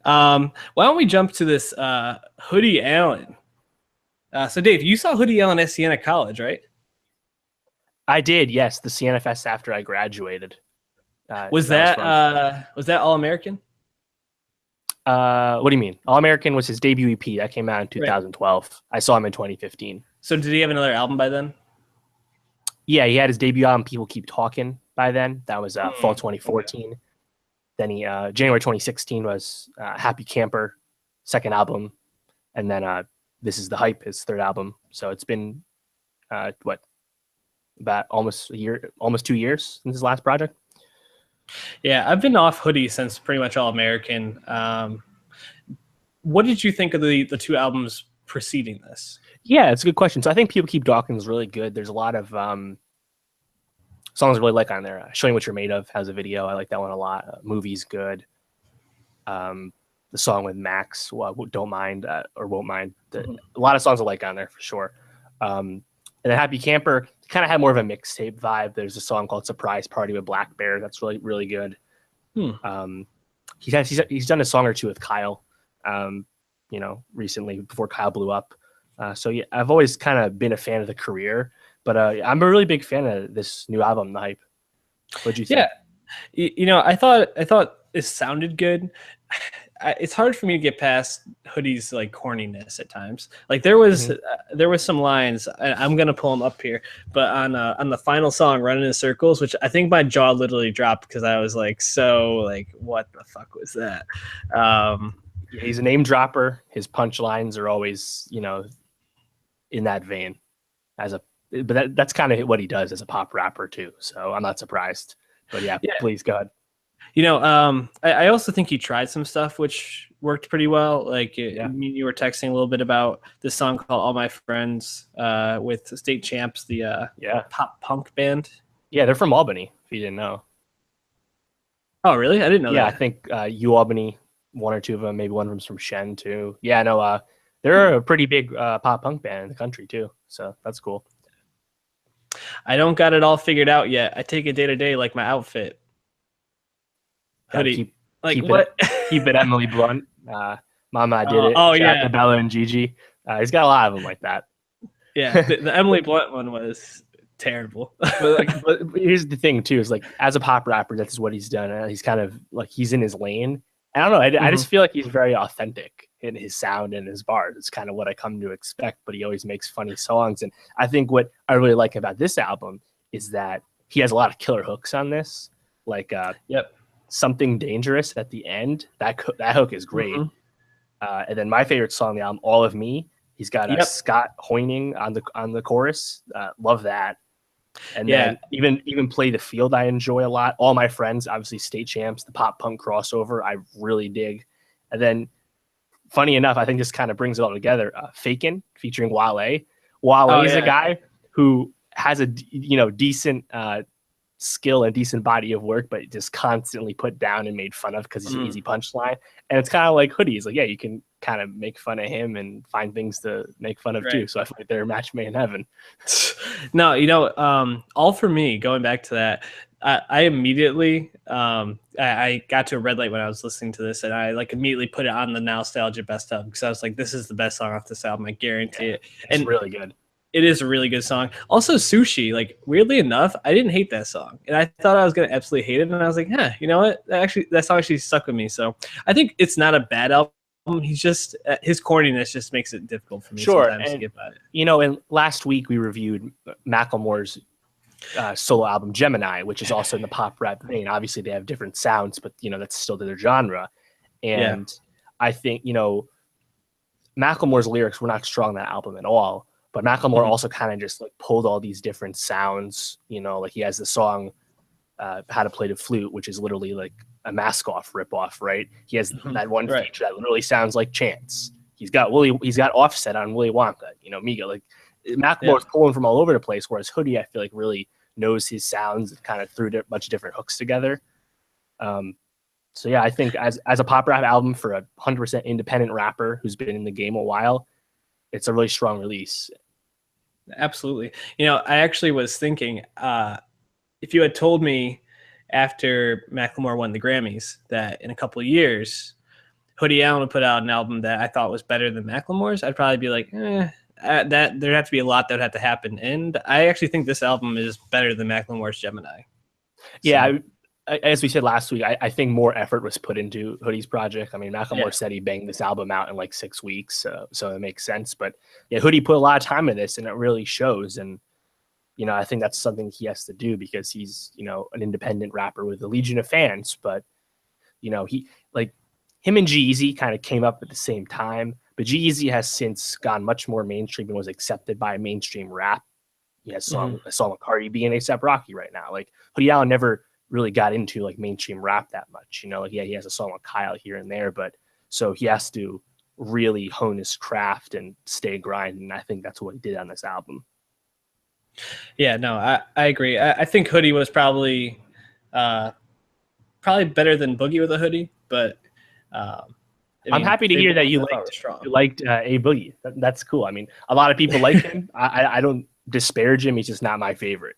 Why don't we jump to this Hoodie Allen? So Dave, you saw Hoodie Allen at Siena College, right? I did, yes. The Siena Fest after I graduated. Was that was that All American? What do you mean? All American was his debut EP that came out in Right. 2012. I saw him in 2015. So did he have another album by then? Yeah, he had his debut album "People Keep Talking" by then. That was fall 2014. Okay. Then he January 2016 was "Happy Camper," second album, and then "This Is the Hype," his third album. So it's been what, about almost a year, almost 2 years since his last project. Yeah, I've been off Hoodie since pretty much All American. What did you think of the two albums preceding this? Yeah, it's a good question. So I think People Keep Talking is really good. There's a lot of songs I really like on there. Showing What You're Made Of has a video. I like that one a lot. Movie's good. The song with Max, Don't Mind or Won't Mind. A lot of songs I like on there for sure. And then Happy Camper kind of had more of a mixtape vibe. There's a song called Surprise Party with Black Bear. That's really, really good. He's done a song or two with Kyle, recently before Kyle blew up. So yeah, I've always kind of been a fan of the career, but I'm a really big fan of this new album, The Hype. What'd you think? Yeah, I thought it sounded good. It's hard for me to get past Hoodie's like corniness at times. Like there was some lines. I'm gonna pull them up here, but on the final song, "Running in Circles," which I think my jaw literally dropped because I was like, what the fuck was that? Yeah, he's a name dropper. His punchlines are always, in that vein. But that's kind of what he does as a pop rapper too. So I'm not surprised. But yeah. Please go ahead. I also think he tried some stuff which worked pretty well. Like you were texting a little bit about this song called "All My Friends" with State Champs, the pop punk band. Yeah, they're from Albany. If you didn't know. Oh, really? I didn't know that. Yeah, I think U-Albany, one or two of them, maybe one of them's from Shen too. Yeah, no, they're a pretty big pop punk band in the country too. So that's cool. I don't got it all figured out yet. I take it day to day, like my outfit. Hoodie. Keep it Emily Blunt. Mama, I Did It. Oh, yeah. Bella and Gigi. He's got a lot of them like that. Yeah, the Emily Blunt one was terrible. but here's the thing too: is like as a pop rapper, that's what he's done. He's kind of like he's in his lane. I don't know. I just feel like he's very authentic in his sound and his bars. It's kind of what I come to expect. But he always makes funny songs, and I think what I really like about this album is that he has a lot of killer hooks on this. Like, Something Dangerous at the end. That hook is great. And then my favorite song on the album, All of Me. He's got Scott Hoyning on the chorus. Love that. And then even Play the Field I enjoy a lot. All My Friends, obviously State Champs, the pop punk crossover I really dig. And then funny enough, I think this kind of brings it all together. Fakin' featuring Wale. Wale is a guy who has a decent skill and decent body of work, but just constantly put down and made fun of because he's an easy punchline. And it's kind of like Hoodie. It's like, yeah, you can kind of make fun of him and find things to make fun of too. So I feel like they're a match made in heaven. No, all for me, going back to that, I immediately I got to a red light when I was listening to this, and I like immediately put it on the Nowstalgia best of because I was like, this is the best song off this album. I guarantee it. It's really good. It is a really good song. Also, Sushi, like weirdly enough, I didn't hate that song, and I thought I was gonna absolutely hate it, and I was like, you know what? That song actually stuck with me. So I think it's not a bad album. He's just his corniness just makes it difficult for me sometimes to get by it. And last week we reviewed Macklemore's solo album Gemini, which is also in the pop rap vein. Obviously, they have different sounds, but that's still their genre. And I think Macklemore's lyrics were not strong on that album at all. But Macklemore also kind of just like pulled all these different sounds, like he has the song How to Play the Flute, which is literally like a Mask Off ripoff, right? He has that one feature that literally sounds like Chance. He's got Offset on Willy Wonka, Miga. Like Macklemore's pulling from all over the place, whereas Hoodie, I feel like really knows his sounds and kind of threw a bunch of different hooks together. So yeah, I think as a pop rap album for a 100% independent rapper who's been in the game a while, it's a really strong release. Absolutely. I actually was thinking, if you had told me after Macklemore won the Grammys that in a couple of years, Hoodie Allen put out an album that I thought was better than Macklemore's, I'd probably be like, that there'd have to be a lot that would have to happen. And I actually think this album is better than Macklemore's Gemini. Yeah, as we said last week, I think more effort was put into Hoodie's project. I mean, Macklemore said he banged this album out in like 6 weeks, so it makes sense. But yeah, Hoodie put a lot of time in this, and it really shows. And I think that's something he has to do because he's an independent rapper with a legion of fans. But he like him and G-Eazy kind of came up at the same time. But G-Eazy has since gone much more mainstream and was accepted by mainstream rap. He has a song with Cardi B and A$AP Rocky right now. Like Hoodie Allen never really got into like mainstream rap that much. He has a song with Kyle here and there, but so he has to really hone his craft and stay grinding. And I think that's what he did on this album. Yeah, no, I agree. I think Hoodie was probably better than Boogie with a Hoodie, but I'm happy to hear that you liked A Boogie. That's cool. I mean, a lot of people like him. I don't disparage him. He's just not my favorite,